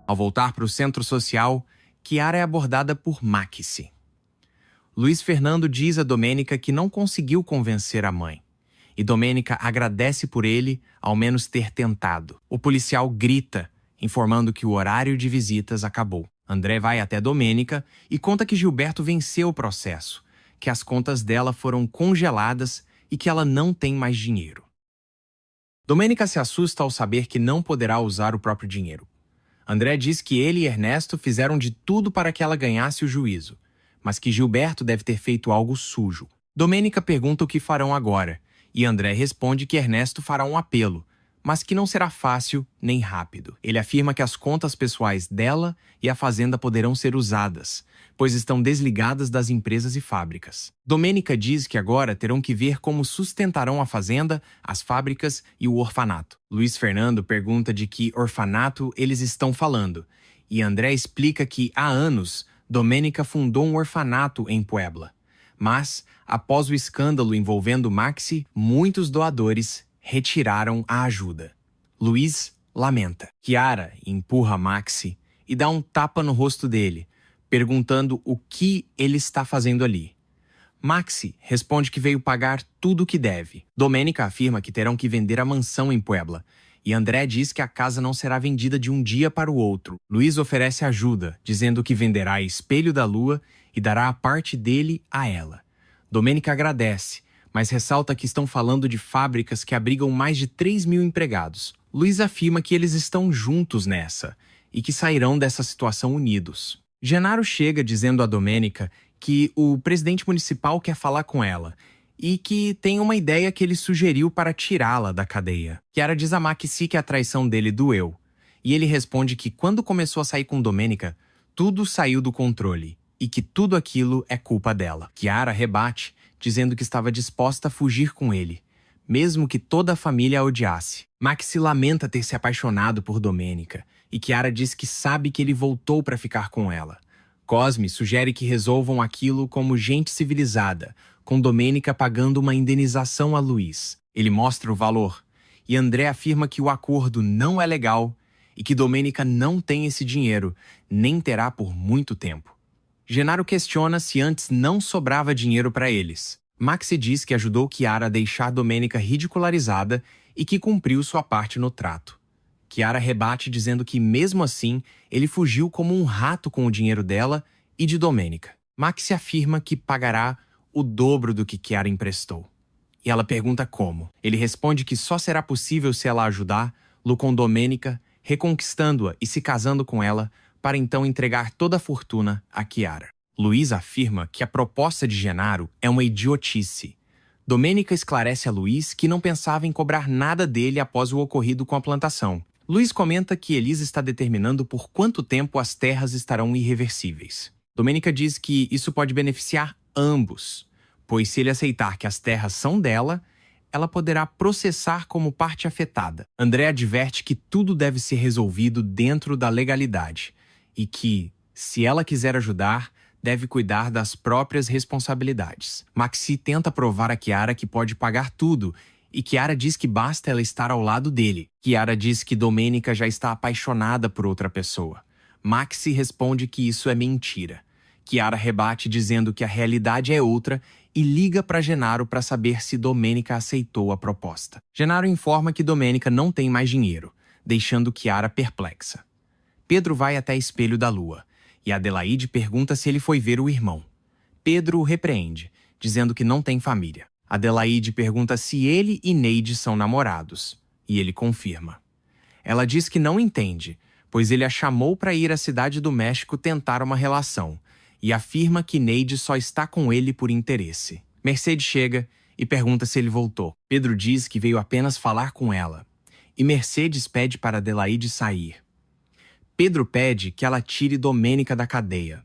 Ao voltar para o centro social, Chiara é abordada por Maxi. Luiz Fernando diz a Domênica que não conseguiu convencer a mãe. E Domênica agradece por ele, ao menos ter tentado. O policial grita, informando que o horário de visitas acabou. André vai até Domênica e conta que Gilberto venceu o processo, que as contas dela foram congeladas e que ela não tem mais dinheiro. Domênica se assusta ao saber que não poderá usar o próprio dinheiro. André diz que ele e Ernesto fizeram de tudo para que ela ganhasse o juízo, mas que Gilberto deve ter feito algo sujo. Domênica pergunta o que farão agora, e André responde que Ernesto fará um apelo, mas que não será fácil nem rápido. Ele afirma que as contas pessoais dela e a fazenda poderão ser usadas, pois estão desligadas das empresas e fábricas. Domênica diz que agora terão que ver como sustentarão a fazenda, as fábricas e o orfanato. Luiz Fernando pergunta de que orfanato eles estão falando, e André explica que há anos Domênica fundou um orfanato em Puebla. Mas, após o escândalo envolvendo Maxi, muitos doadores retiraram a ajuda. Luiz lamenta. Chiara empurra Maxi e dá um tapa no rosto dele, perguntando o que ele está fazendo ali. Maxi responde que veio pagar tudo o que deve. Domênica afirma que terão que vender a mansão em Puebla, e André diz que a casa não será vendida de um dia para o outro. Luiz oferece ajuda, dizendo que venderá Espelho da Lua e dará a parte dele a ela. Domênica agradece, mas ressalta que estão falando de fábricas que abrigam mais de 3.000 empregados. Luiz afirma que eles estão juntos nessa e que sairão dessa situação unidos. Genaro chega dizendo a Domênica que o presidente municipal quer falar com ela e que tem uma ideia que ele sugeriu para tirá-la da cadeia. Chiara diz a Maxi que a traição dele doeu, e ele responde que quando começou a sair com Domênica, tudo saiu do controle e que tudo aquilo é culpa dela. Chiara rebate, dizendo que estava disposta a fugir com ele, mesmo que toda a família a odiasse. Maxi lamenta ter se apaixonado por Domênica, e Chiara diz que sabe que ele voltou para ficar com ela. Cosme sugere que resolvam aquilo como gente civilizada, com Domênica pagando uma indenização a Luiz. Ele mostra o valor, e André afirma que o acordo não é legal e que Domênica não tem esse dinheiro, nem terá por muito tempo. Genaro questiona se antes não sobrava dinheiro para eles. Maxi diz que ajudou Chiara a deixar Domênica ridicularizada e que cumpriu sua parte no trato. Chiara rebate dizendo que, mesmo assim, ele fugiu como um rato com o dinheiro dela e de Domênica. Maxi afirma que pagará o dobro do que Chiara emprestou. E ela pergunta como. Ele responde que só será possível se ela ajudá-lo com Domênica, reconquistando-a e se casando com ela, para então entregar toda a fortuna a Chiara. Luiz afirma que a proposta de Genaro é uma idiotice. Domênica esclarece a Luiz que não pensava em cobrar nada dele após o ocorrido com a plantação. Luiz comenta que Elisa está determinando por quanto tempo as terras estarão irreversíveis. Domênica diz que isso pode beneficiar ambos, pois se ele aceitar que as terras são dela, ela poderá processar como parte afetada. André adverte que tudo deve ser resolvido dentro da legalidade e que, se ela quiser ajudar, deve cuidar das próprias responsabilidades. Maxi tenta provar a Chiara que pode pagar tudo e Chiara diz que basta ela estar ao lado dele. Chiara diz que Domênica já está apaixonada por outra pessoa. Maxi responde que isso é mentira. Chiara rebate dizendo que a realidade é outra e liga para Genaro para saber se Domênica aceitou a proposta. Genaro informa que Domênica não tem mais dinheiro, deixando Chiara perplexa. Pedro vai até Espelho da Lua e Adelaide pergunta se ele foi ver o irmão. Pedro o repreende, dizendo que não tem família. Adelaide pergunta se ele e Neide são namorados, e ele confirma. Ela diz que não entende, pois ele a chamou para ir à cidade do México tentar uma relação, e afirma que Neide só está com ele por interesse. Mercedes chega e pergunta se ele voltou. Pedro diz que veio apenas falar com ela, e Mercedes pede para Adelaide sair. Pedro pede que ela tire Domênica da cadeia.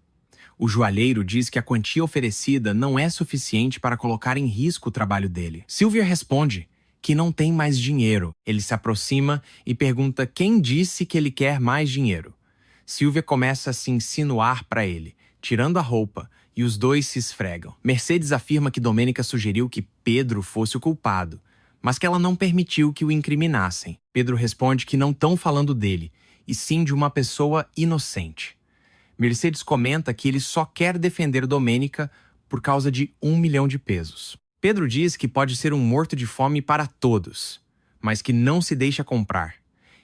O joalheiro diz que a quantia oferecida não é suficiente para colocar em risco o trabalho dele. Silvia responde que não tem mais dinheiro. Ele se aproxima e pergunta quem disse que ele quer mais dinheiro. Silvia começa a se insinuar para ele, tirando a roupa, e os dois se esfregam. Mercedes afirma que Domênica sugeriu que Pedro fosse o culpado, mas que ela não permitiu que o incriminassem. Pedro responde que não estão falando dele e sim de uma pessoa inocente. Mercedes comenta que ele só quer defender Domênica por causa de 1 milhão de pesos. Pedro diz que pode ser um morto de fome para todos, mas que não se deixa comprar,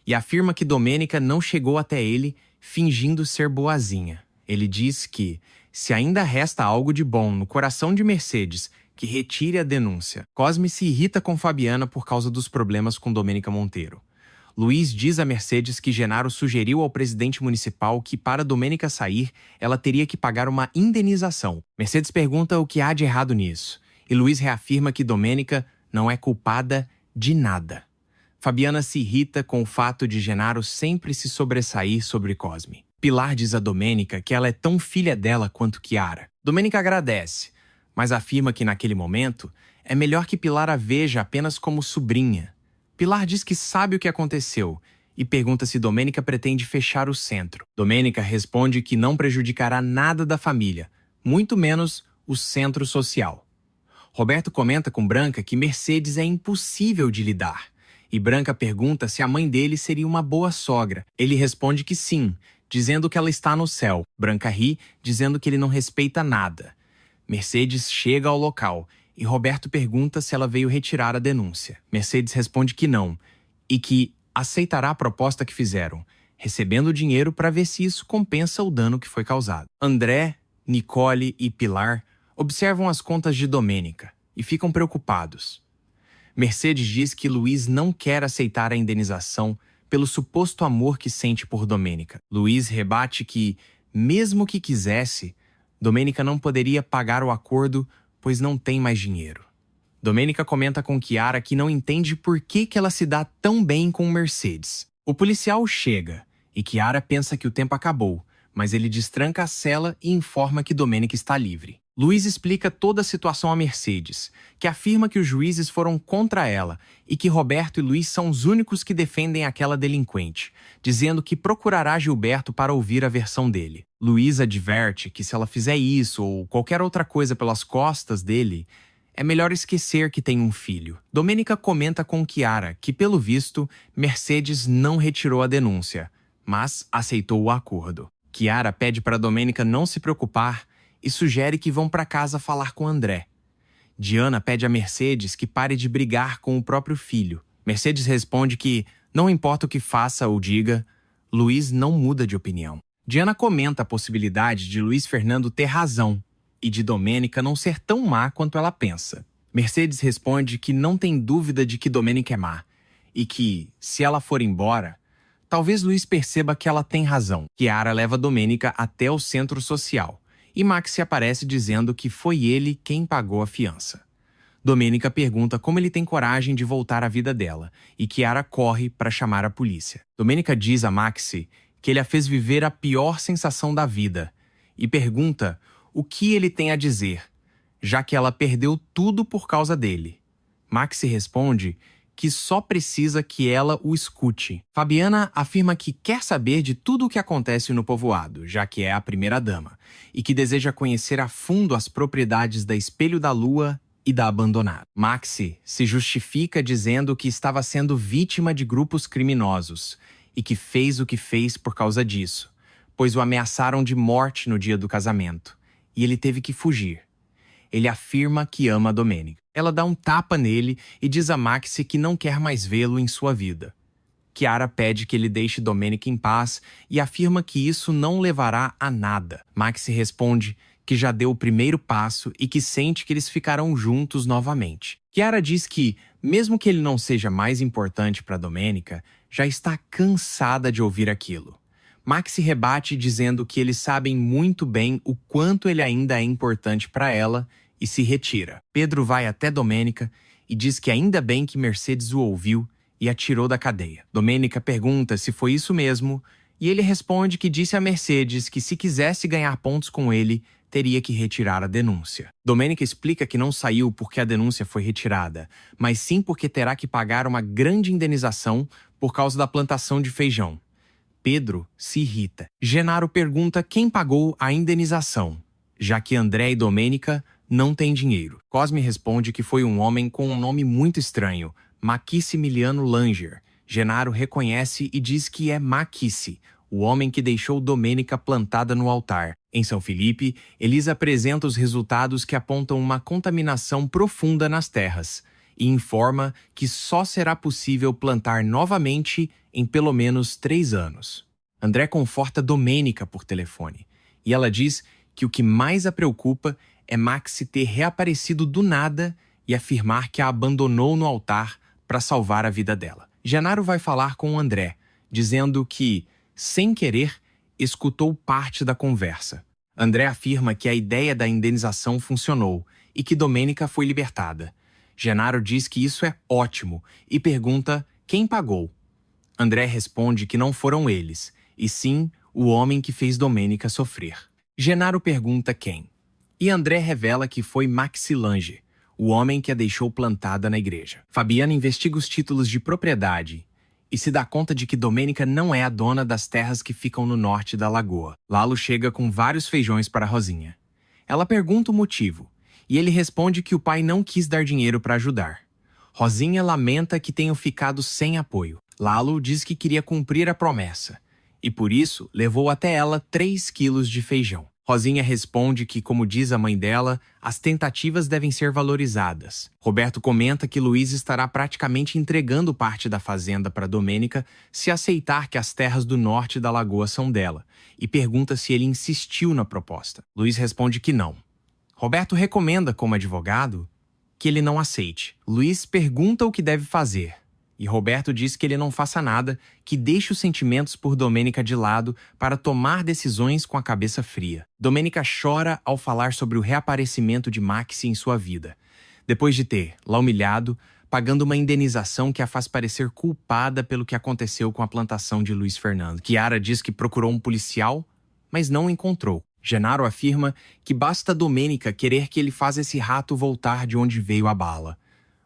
e afirma que Domênica não chegou até ele fingindo ser boazinha. Ele diz que, se ainda resta algo de bom no coração de Mercedes, que retire a denúncia. Cosme se irrita com Fabiana por causa dos problemas com Domênica Monteiro. Luiz diz a Mercedes que Genaro sugeriu ao presidente municipal que, para Domênica sair, ela teria que pagar uma indenização. Mercedes pergunta o que há de errado nisso, e Luiz reafirma que Domênica não é culpada de nada. Fabiana se irrita com o fato de Genaro sempre se sobressair sobre Cosme. Pilar diz a Domênica que ela é tão filha dela quanto Chiara. Domênica agradece, mas afirma que naquele momento é melhor que Pilar a veja apenas como sobrinha. Pilar diz que sabe o que aconteceu e pergunta se Domênica pretende fechar o centro. Domênica responde que não prejudicará nada da família, muito menos o centro social. Roberto comenta com Branca que Mercedes é impossível de lidar, e Branca pergunta se a mãe dele seria uma boa sogra. Ele responde que sim, dizendo que ela está no céu. Branca ri, dizendo que ele não respeita nada. Mercedes chega ao local e Roberto pergunta se ela veio retirar a denúncia. Mercedes responde que não e que aceitará a proposta que fizeram, recebendo dinheiro para ver se isso compensa o dano que foi causado. André, Nicole e Pilar observam as contas de Domênica e ficam preocupados. Mercedes diz que Luiz não quer aceitar a indenização pelo suposto amor que sente por Domênica. Luiz rebate que, mesmo que quisesse, Domênica não poderia pagar o acordo, pois não tem mais dinheiro. Domênica comenta com Chiara que não entende por que ela se dá tão bem com Mercedes. O policial chega e Chiara pensa que o tempo acabou, mas ele destranca a cela e informa que Domênica está livre. Luiz explica toda a situação a Mercedes, que afirma que os juízes foram contra ela e que Roberto e Luiz são os únicos que defendem aquela delinquente, dizendo que procurará Gilberto para ouvir a versão dele. Luiz adverte que se ela fizer isso ou qualquer outra coisa pelas costas dele, é melhor esquecer que tem um filho. Domênica comenta com Chiara que, pelo visto, Mercedes não retirou a denúncia, mas aceitou o acordo. Chiara pede para Domênica não se preocupar e sugere que vão para casa falar com André. Diana pede a Mercedes que pare de brigar com o próprio filho. Mercedes responde que, não importa o que faça ou diga, Luiz não muda de opinião. Diana comenta a possibilidade de Luiz Fernando ter razão e de Domênica não ser tão má quanto ela pensa. Mercedes responde que não tem dúvida de que Domênica é má e que, se ela for embora, talvez Luiz perceba que ela tem razão. Chiara leva Domênica até o centro social e Maxi aparece dizendo que foi ele quem pagou a fiança. Domênica pergunta como ele tem coragem de voltar à vida dela e Chiara corre para chamar a polícia. Domênica diz a Maxi que ele a fez viver a pior sensação da vida e pergunta o que ele tem a dizer, já que ela perdeu tudo por causa dele. Maxi responde que só precisa que ela o escute. Fabiana afirma que quer saber de tudo o que acontece no povoado, já que é a primeira-dama, e que deseja conhecer a fundo as propriedades da Espelho da Lua e da Abandonada. Maxi se justifica dizendo que estava sendo vítima de grupos criminosos e que fez o que fez por causa disso, pois o ameaçaram de morte no dia do casamento, e ele teve que fugir. Ele afirma que ama a Domênica. Ela dá um tapa nele e diz a Maxi que não quer mais vê-lo em sua vida. Chiara pede que ele deixe Domênica em paz e afirma que isso não levará a nada. Maxi responde que já deu o primeiro passo e que sente que eles ficarão juntos novamente. Chiara diz que, mesmo que ele não seja mais importante para Domênica, já está cansada de ouvir aquilo. Maxi rebate dizendo que eles sabem muito bem o quanto ele ainda é importante para ela e se retira. Pedro vai até Domênica e diz que ainda bem que Mercedes o ouviu e a tirou da cadeia. Domênica pergunta se foi isso mesmo e ele responde que disse a Mercedes que se quisesse ganhar pontos com ele, teria que retirar a denúncia. Domênica explica que não saiu porque a denúncia foi retirada, mas sim porque terá que pagar uma grande indenização por causa da plantação de feijão. Pedro se irrita. Genaro pergunta quem pagou a indenização, já que André e Domênica não têm dinheiro. Cosme responde que foi um homem com um nome muito estranho, Maximiliano Langer, Genaro reconhece e diz que é Maxi, o homem que deixou Domênica plantada no altar. Em São Felipe, Elisa apresenta os resultados que apontam uma contaminação profunda nas terras e informa que só será possível plantar novamente em pelo menos 3 anos. André conforta Domênica por telefone e ela diz que o que mais a preocupa é Maxi ter reaparecido do nada e afirmar que a abandonou no altar para salvar a vida dela. Genaro vai falar com André, dizendo que, sem querer, escutou parte da conversa. André afirma que a ideia da indenização funcionou e que Domênica foi libertada. Genaro diz que isso é ótimo e pergunta quem pagou. André responde que não foram eles, e sim o homem que fez Domênica sofrer. Genaro pergunta quem. E André revela que foi Maxi Lange, o homem que a deixou plantada na igreja. Fabiana investiga os títulos de propriedade e se dá conta de que Domênica não é a dona das terras que ficam no norte da lagoa. Lalo chega com vários feijões para Rosinha. Ela pergunta o motivo, e ele responde que o pai não quis dar dinheiro para ajudar. Rosinha lamenta que tenham ficado sem apoio. Lalo diz que queria cumprir a promessa, e por isso levou até ela 3 quilos de feijão. Rosinha responde que, como diz a mãe dela, as tentativas devem ser valorizadas. Roberto comenta que Luiz estará praticamente entregando parte da fazenda para Domênica se aceitar que as terras do norte da lagoa são dela, e pergunta se ele insistiu na proposta. Luiz responde que não. Roberto recomenda, como advogado, que ele não aceite. Luiz pergunta o que deve fazer, e Roberto diz que ele não faça nada, que deixe os sentimentos por Domênica de lado para tomar decisões com a cabeça fria. Domênica chora ao falar sobre o reaparecimento de Maxi em sua vida, depois de ter, lá humilhado, pagando uma indenização que a faz parecer culpada pelo que aconteceu com a plantação de Luiz Fernando. Chiara diz que procurou um policial, mas não o encontrou. Genaro afirma que basta Domênica querer que ele faça esse rato voltar de onde veio a bala.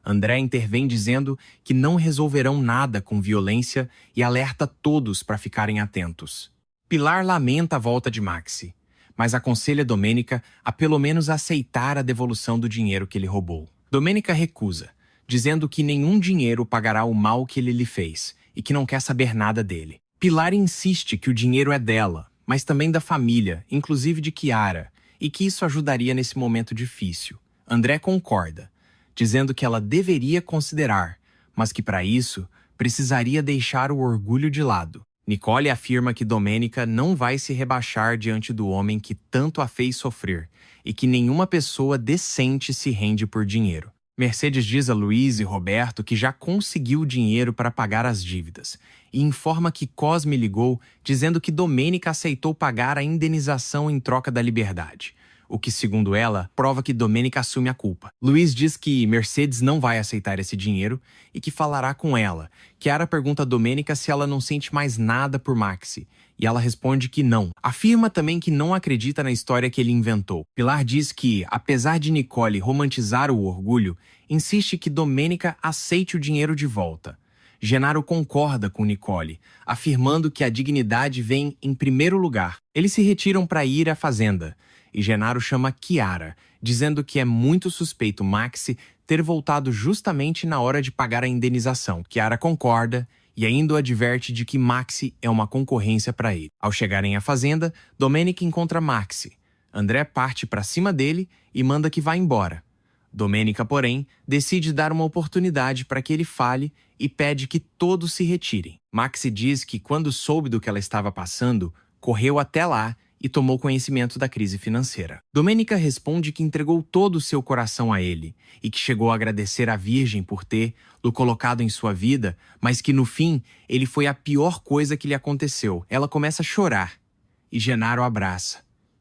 André intervém dizendo que não resolverão nada com violência e alerta todos para ficarem atentos. Pilar lamenta a volta de Maxi, mas aconselha Domênica a pelo menos aceitar a devolução do dinheiro que ele roubou. Domênica recusa, dizendo que nenhum dinheiro pagará o mal que ele lhe fez e que não quer saber nada dele. Pilar insiste que o dinheiro é dela, mas também da família, inclusive de Chiara, e que isso ajudaria nesse momento difícil. André concorda, dizendo que ela deveria considerar, mas que para isso precisaria deixar o orgulho de lado. Nicole afirma que Domênica não vai se rebaixar diante do homem que tanto a fez sofrer e que nenhuma pessoa decente se rende por dinheiro. Mercedes diz a Luiz e Roberto que já conseguiu o dinheiro para pagar as dívidas e informa que Cosme ligou dizendo que Domênica aceitou pagar a indenização em troca da liberdade, o que, segundo ela, prova que Domênica assume a culpa. Luiz diz que Mercedes não vai aceitar esse dinheiro e que falará com ela. Chiara pergunta a Domênica se ela não sente mais nada por Maxi, e ela responde que não. Afirma também que não acredita na história que ele inventou. Pilar diz que, apesar de Nicole romantizar o orgulho, insiste que Domênica aceite o dinheiro de volta. Genaro concorda com Nicole, afirmando que a dignidade vem em primeiro lugar. Eles se retiram para ir à fazenda, e Genaro chama Chiara, dizendo que é muito suspeito Maxi ter voltado justamente na hora de pagar a indenização. Chiara concorda e ainda o adverte de que Maxi é uma concorrência para ele. Ao chegarem à fazenda, Domênica encontra Maxi. André parte para cima dele e manda que vá embora. Domênica, porém, decide dar uma oportunidade para que ele fale e pede que todos se retirem. Maxi diz que quando soube do que ela estava passando, correu até lá e tomou conhecimento da crise financeira. Domênica responde que entregou todo o seu coração a ele e que chegou a agradecer à Virgem por ter-lo colocado em sua vida, mas que no fim ele foi a pior coisa que lhe aconteceu. Ela começa a chorar e Genaro abraça,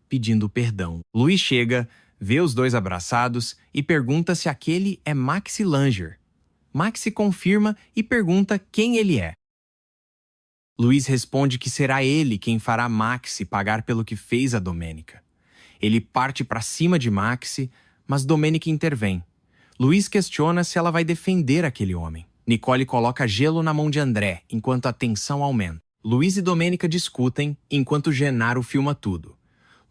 pedindo perdão. Luiz chega, vê os dois abraçados e pergunta se aquele é Maxi Langer. Maxi confirma e pergunta quem ele é. Luiz responde que será ele quem fará Maxi pagar pelo que fez a Domênica. Ele parte para cima de Maxi, mas Domênica intervém. Luiz questiona se ela vai defender aquele homem. Nicole coloca gelo na mão de André, enquanto a tensão aumenta. Luiz e Domênica discutem, enquanto Genaro filma tudo.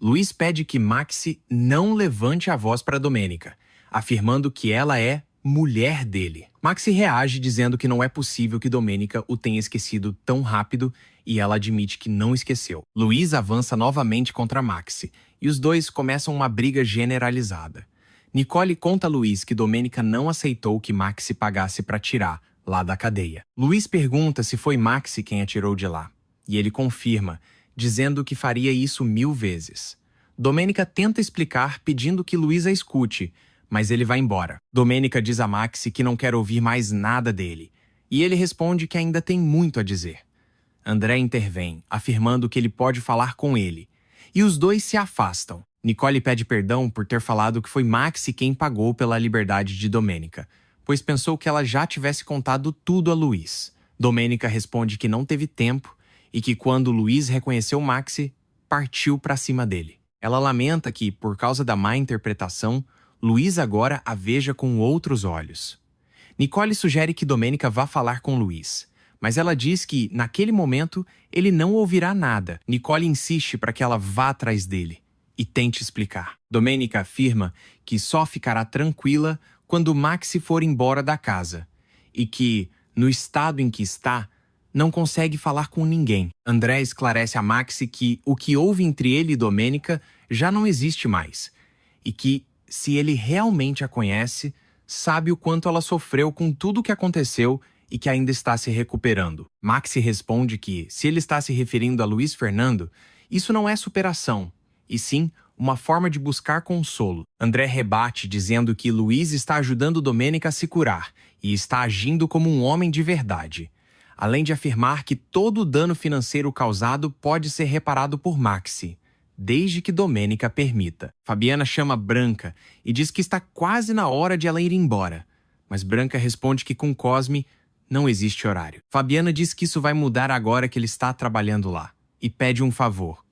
Luiz pede que Maxi não levante a voz para Domênica, afirmando que ela é mulher dele. Maxi reage dizendo que não é possível que Domênica o tenha esquecido tão rápido e ela admite que não esqueceu. Luiz avança novamente contra Maxi e os dois começam uma briga generalizada. Nicole conta a Luiz que Domênica não aceitou que Maxi pagasse para tirar lá da cadeia. Luiz pergunta se foi Maxi quem a tirou de lá e ele confirma, dizendo que faria isso 1000 vezes. Domênica tenta explicar pedindo que Luiz a escute, mas ele vai embora. Domênica diz a Maxi que não quer ouvir mais nada dele, e ele responde que ainda tem muito a dizer. André intervém, afirmando que ele pode falar com ele, e os dois se afastam. Nicole pede perdão por ter falado que foi Maxi quem pagou pela liberdade de Domênica, pois pensou que ela já tivesse contado tudo a Luiz. Domênica responde que não teve tempo e que quando Luiz reconheceu Maxi, partiu para cima dele. Ela lamenta que, por causa da má interpretação, Luiz agora a veja com outros olhos. Nicole sugere que Domênica vá falar com Luiz, mas ela diz que, naquele momento, ele não ouvirá nada. Nicole insiste para que ela vá atrás dele e tente explicar. Domênica afirma que só ficará tranquila quando Maxi for embora da casa e que, no estado em que está, não consegue falar com ninguém. André esclarece a Maxi que o que houve entre ele e Domênica já não existe mais e que, se ele realmente a conhece, sabe o quanto ela sofreu com tudo o que aconteceu e que ainda está se recuperando. Maxi responde que, se ele está se referindo a Luiz Fernando, isso não é superação, e sim uma forma de buscar consolo. André rebate dizendo que Luiz está ajudando Domênica a se curar e está agindo como um homem de verdade, além de afirmar que todo o dano financeiro causado pode ser reparado por Maxi, desde que Domênica permita. Fabiana chama Branca e diz que está quase na hora de ela ir embora, mas Branca responde que com Cosme não existe horário. Fabiana diz que isso vai mudar agora que ele está trabalhando lá e pede um favor: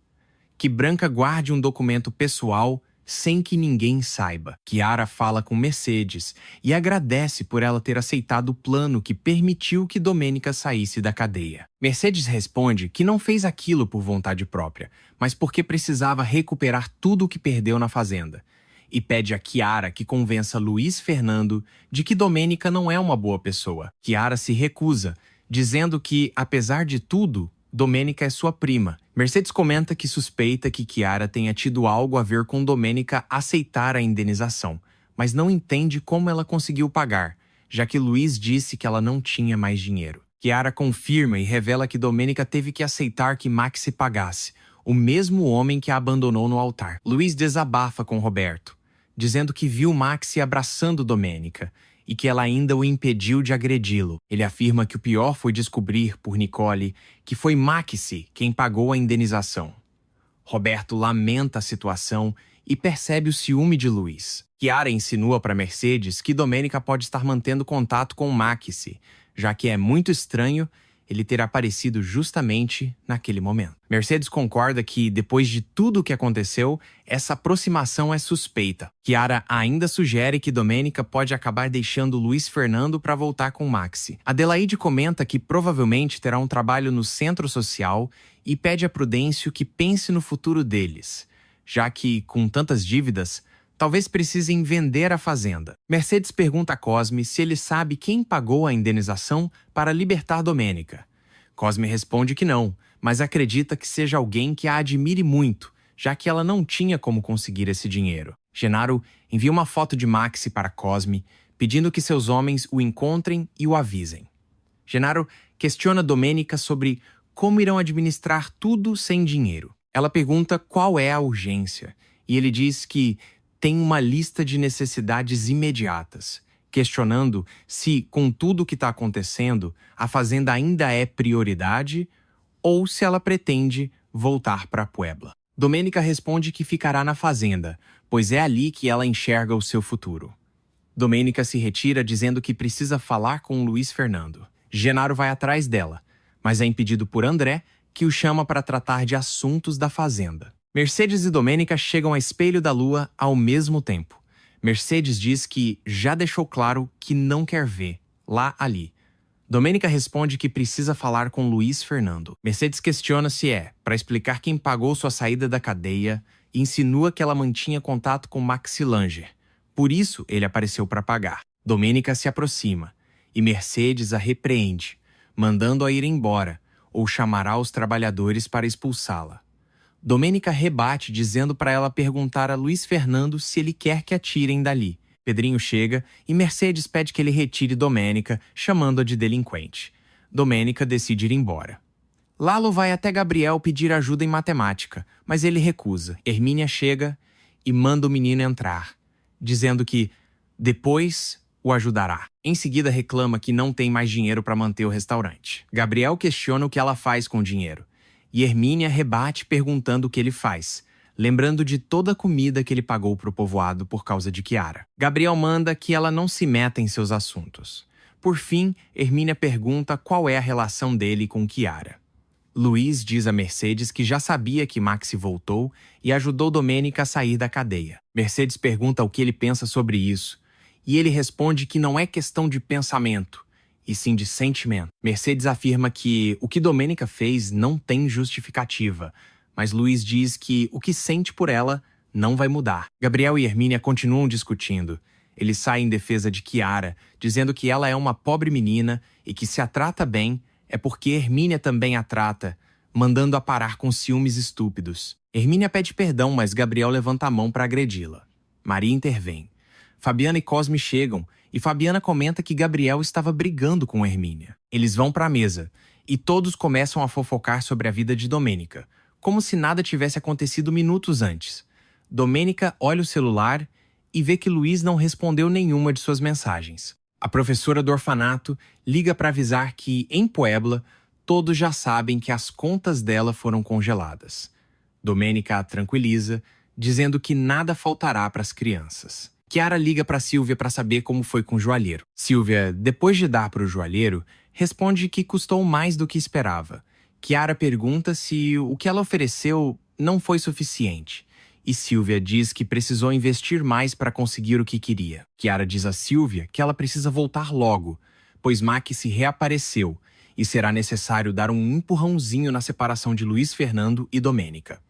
que Branca guarde um documento pessoal sem que ninguém saiba. Kiara fala com Mercedes e agradece por ela ter aceitado o plano que permitiu que Domênica saísse da cadeia. Mercedes responde que não fez aquilo por vontade própria, mas porque precisava recuperar tudo o que perdeu na fazenda. E pede a Kiara que convença Luiz Fernando de que Domênica não é uma boa pessoa. Kiara se recusa, dizendo que, apesar de tudo, Domênica é sua prima. Mercedes comenta que suspeita que Kiara tenha tido algo a ver com Domênica aceitar a indenização, mas não entende como ela conseguiu pagar, já que Luiz disse que ela não tinha mais dinheiro. Kiara confirma e revela que Domênica teve que aceitar que Maxi pagasse, o mesmo homem que a abandonou no altar. Luiz desabafa com Roberto, dizendo que viu Maxi abraçando Domênica e que ela ainda o impediu de agredi-lo. Ele afirma que o pior foi descobrir por Nicole que foi Maxi quem pagou a indenização. Roberto lamenta a situação e percebe o ciúme de Luiz. Kiara insinua para Mercedes que Domênica pode estar mantendo contato com Maxi, já que é muito estranho ele ter aparecido justamente naquele momento. Mercedes concorda que, depois de tudo o que aconteceu, essa aproximação é suspeita. Kiara ainda sugere que Domênica pode acabar deixando Luiz Fernando para voltar com Maxi. Adelaide comenta que provavelmente terá um trabalho no centro social e pede a Prudêncio que pense no futuro deles, já que, com tantas dívidas, talvez precisem vender a fazenda. Mercedes pergunta a Cosme se ele sabe quem pagou a indenização para libertar Domênica. Cosme responde que não, mas acredita que seja alguém que a admire muito, já que ela não tinha como conseguir esse dinheiro. Genaro envia uma foto de Maxi para Cosme, pedindo que seus homens o encontrem e o avisem. Genaro questiona Domênica sobre como irão administrar tudo sem dinheiro. Ela pergunta qual é a urgência, e ele diz que tem uma lista de necessidades imediatas, questionando se, com tudo o que está acontecendo, a fazenda ainda é prioridade ou se ela pretende voltar para Puebla. Domênica responde que ficará na fazenda, pois é ali que ela enxerga o seu futuro. Domênica se retira dizendo que precisa falar com Luiz Fernando. Genaro vai atrás dela, mas é impedido por André, que o chama para tratar de assuntos da fazenda. Mercedes e Domênica chegam a Espelho da Lua ao mesmo tempo. Mercedes diz que já deixou claro que não quer ver ali. Domênica responde que precisa falar com Luiz Fernando. Mercedes questiona se é para explicar quem pagou sua saída da cadeia e insinua que ela mantinha contato com Maxi Langer. Por isso, ele apareceu para pagar. Domênica se aproxima e Mercedes a repreende, mandando-a ir embora ou chamará os trabalhadores para expulsá-la. Domênica rebate dizendo para ela perguntar a Luiz Fernando se ele quer que a tirem dali. Pedrinho chega e Mercedes pede que ele retire Domênica, chamando-a de delinquente. Domênica decide ir embora. Lalo vai até Gabriel pedir ajuda em matemática, mas ele recusa. Hermínia chega e manda o menino entrar, dizendo que depois o ajudará. Em seguida reclama que não tem mais dinheiro para manter o restaurante. Gabriel questiona o que ela faz com o dinheiro. E Hermínia rebate perguntando o que ele faz, lembrando de toda a comida que ele pagou para o povoado por causa de Chiara. Gabriel manda que ela não se meta em seus assuntos. Por fim, Hermínia pergunta qual é a relação dele com Chiara. Luiz diz a Mercedes que já sabia que Maxi voltou e ajudou Domênica a sair da cadeia. Mercedes pergunta o que ele pensa sobre isso, e ele responde que não é questão de pensamento, e sim de sentimento. Mercedes afirma que o que Domênica fez não tem justificativa, mas Luiz diz que o que sente por ela não vai mudar. Gabriel e Hermínia continuam discutindo. Ele sai em defesa de Chiara, dizendo que ela é uma pobre menina e que se a trata bem é porque Hermínia também a trata, mandando-a parar com ciúmes estúpidos. Hermínia pede perdão, mas Gabriel levanta a mão para agredi-la. Maria intervém. Fabiana e Cosme chegam e Fabiana comenta que Gabriel estava brigando com Hermínia. Eles vão para a mesa e todos começam a fofocar sobre a vida de Domênica, como se nada tivesse acontecido minutos antes. Domênica olha o celular e vê que Luiz não respondeu nenhuma de suas mensagens. A professora do orfanato liga para avisar que, em Puebla, todos já sabem que as contas dela foram congeladas. Domênica a tranquiliza, dizendo que nada faltará para as crianças. Chiara liga para Silvia para saber como foi com o joalheiro. Silvia, depois de dar para o joalheiro, responde que custou mais do que esperava. Chiara pergunta se o que ela ofereceu não foi suficiente. E Silvia diz que precisou investir mais para conseguir o que queria. Chiara diz a Silvia que ela precisa voltar logo, pois Maxi reapareceu e será necessário dar um empurrãozinho na separação de Luiz Fernando e Domênica.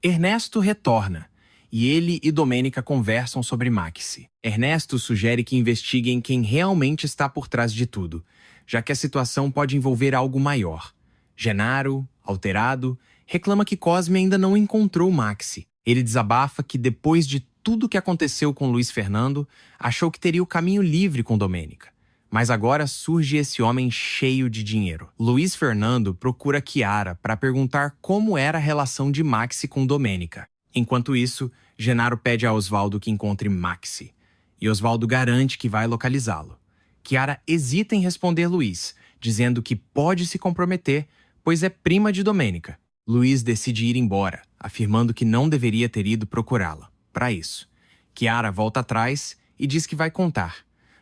Ernesto retorna e ele e Domênica conversam sobre Maxi. Ernesto sugere que investiguem quem realmente está por trás de tudo, já que a situação pode envolver algo maior. Genaro, alterado, reclama que Cosme ainda não encontrou Maxi. Ele desabafa que depois de tudo que aconteceu com Luiz Fernando, achou que teria o caminho livre com Domênica. Mas agora surge esse homem cheio de dinheiro. Luiz Fernando procura Chiara para perguntar como era a relação de Maxi com Domênica. Enquanto isso, Genaro pede a Osvaldo que encontre Maxi. E Osvaldo garante que vai localizá-lo. Chiara hesita em responder Luiz, dizendo que pode se comprometer, pois é prima de Domênica. Luiz decide ir embora, afirmando que não deveria ter ido procurá-la. Para isso, Chiara volta atrás e diz que vai contar,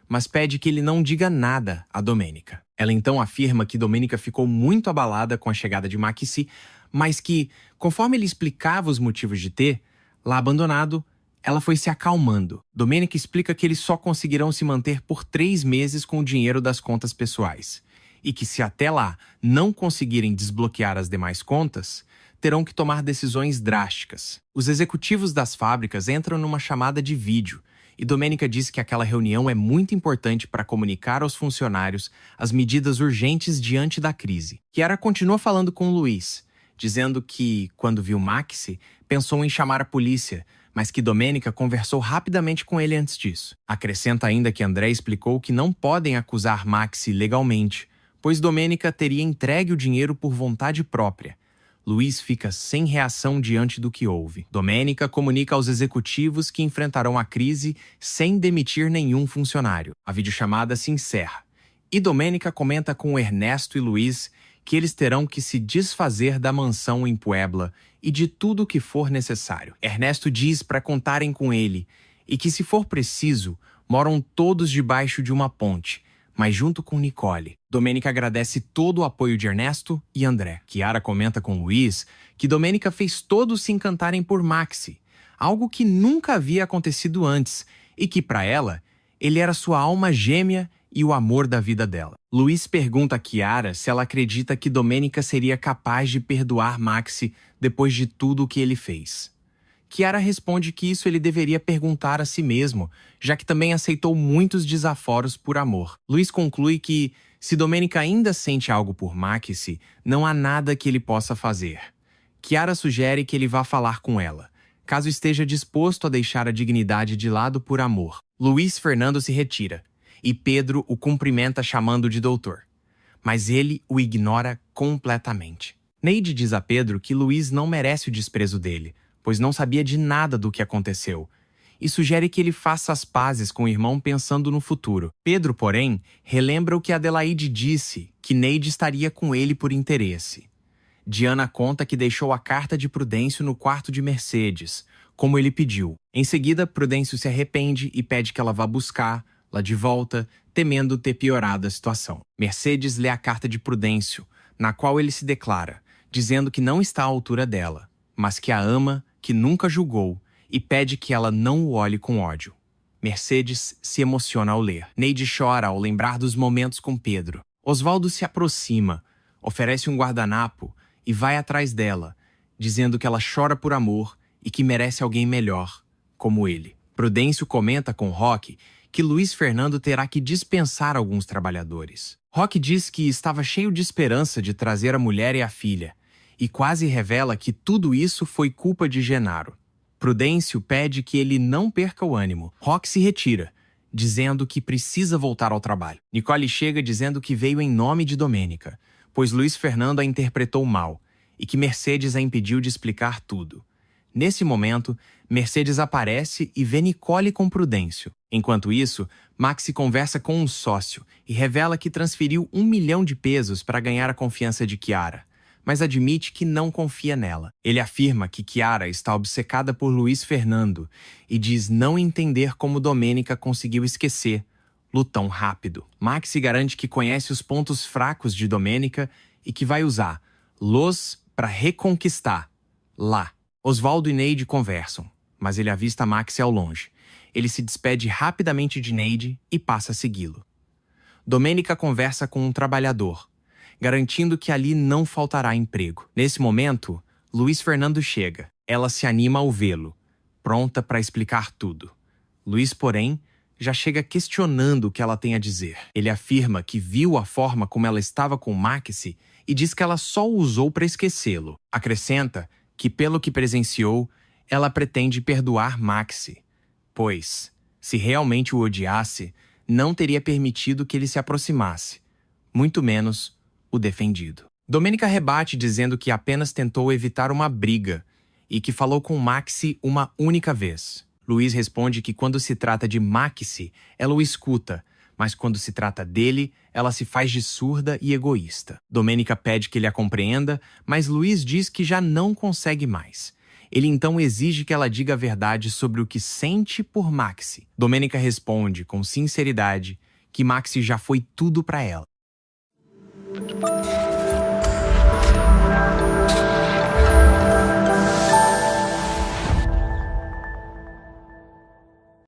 mas pede que ele não diga nada a Domênica. Ela então afirma que Domênica ficou muito abalada com a chegada de Maxi, mas que, conforme ele explicava os motivos de ter, lá abandonado, ela foi se acalmando. Domênica explica que eles só conseguirão se manter por 3 meses com o dinheiro das contas pessoais, e que se até lá não conseguirem desbloquear as demais contas, terão que tomar decisões drásticas. Os executivos das fábricas entram numa chamada de vídeo, e Domênica diz que aquela reunião é muito importante para comunicar aos funcionários as medidas urgentes diante da crise. Chiara continua falando com Luiz, dizendo que, quando viu Maxi, pensou em chamar a polícia, mas que Domênica conversou rapidamente com ele antes disso. Acrescenta ainda que André explicou que não podem acusar Maxi legalmente, pois Domênica teria entregue o dinheiro por vontade própria. Luiz fica sem reação diante do que houve. Domênica comunica aos executivos que enfrentarão a crise sem demitir nenhum funcionário. A videochamada se encerra. E Domênica comenta com Ernesto e Luiz que eles terão que se desfazer da mansão em Puebla e de tudo o que for necessário. Ernesto diz para contarem com ele e que, se for preciso, moram todos debaixo de uma ponte, mas junto com Nicole. Domênica agradece todo o apoio de Ernesto e André. Chiara comenta com Luiz que Domênica fez todos se encantarem por Maxi, algo que nunca havia acontecido antes e que, para ela, ele era sua alma gêmea e o amor da vida dela. Luiz pergunta a Chiara se ela acredita que Domênica seria capaz de perdoar Maxi depois de tudo o que ele fez. Chiara responde que isso ele deveria perguntar a si mesmo, já que também aceitou muitos desaforos por amor. Luiz conclui que, se Domênica ainda sente algo por Maxi, não há nada que ele possa fazer. Chiara sugere que ele vá falar com ela, caso esteja disposto a deixar a dignidade de lado por amor. Luiz Fernando se retira, e Pedro o cumprimenta chamando de doutor. Mas ele o ignora completamente. Neide diz a Pedro que Luiz não merece o desprezo dele, pois não sabia de nada do que aconteceu, e sugere que ele faça as pazes com o irmão pensando no futuro. Pedro, porém, relembra o que Adelaide disse, que Neide estaria com ele por interesse. Diana conta que deixou a carta de Prudêncio no quarto de Mercedes, como ele pediu. Em seguida, Prudêncio se arrepende e pede que ela vá buscar-la de volta, temendo ter piorado a situação. Mercedes lê a carta de Prudêncio, na qual ele se declara, dizendo que não está à altura dela, mas que a ama, que nunca julgou, e pede que ela não o olhe com ódio. Mercedes se emociona ao ler. Neide chora ao lembrar dos momentos com Pedro. Osvaldo se aproxima, oferece um guardanapo e vai atrás dela, dizendo que ela chora por amor e que merece alguém melhor, como ele. Prudêncio comenta com Roque que Luiz Fernando terá que dispensar alguns trabalhadores. Roque diz que estava cheio de esperança de trazer a mulher e a filha, e quase revela que tudo isso foi culpa de Genaro. Prudêncio pede que ele não perca o ânimo. Roque se retira, dizendo que precisa voltar ao trabalho. Nicole chega dizendo que veio em nome de Domênica, pois Luiz Fernando a interpretou mal, e que Mercedes a impediu de explicar tudo. Nesse momento, Mercedes aparece e vê Nicole com Prudêncio. Enquanto isso, Maxi conversa com um sócio e revela que transferiu 1 milhão de pesos para ganhar a confiança de Chiara, mas admite que não confia nela. Ele afirma que Chiara está obcecada por Luiz Fernando e diz não entender como Domênica conseguiu esquecer-lo tão rápido. Maxi garante que conhece os pontos fracos de Domênica e que vai usá-los para reconquistar-la. Osvaldo e Neide conversam, mas ele avista Maxi ao longe. Ele se despede rapidamente de Neide e passa a segui-lo. Domênica conversa com um trabalhador, garantindo que ali não faltará emprego. Nesse momento, Luiz Fernando chega. Ela se anima ao vê-lo, pronta para explicar tudo. Luiz, porém, já chega questionando o que ela tem a dizer. Ele afirma que viu a forma como ela estava com Maxi e diz que ela só o usou para esquecê-lo. Acrescenta que, pelo que presenciou, ela pretende perdoar Maxi, pois, se realmente o odiasse, não teria permitido que ele se aproximasse, muito menos o defendido. Domênica rebate dizendo que apenas tentou evitar uma briga e que falou com Maxi uma única vez. Luiz responde que quando se trata de Maxi, ela o escuta, mas quando se trata dele, ela se faz de surda e egoísta. Domênica pede que ele a compreenda, mas Luiz diz que já não consegue mais. Ele então exige que ela diga a verdade sobre o que sente por Maxi. Domênica responde, com sinceridade, que Maxi já foi tudo para ela.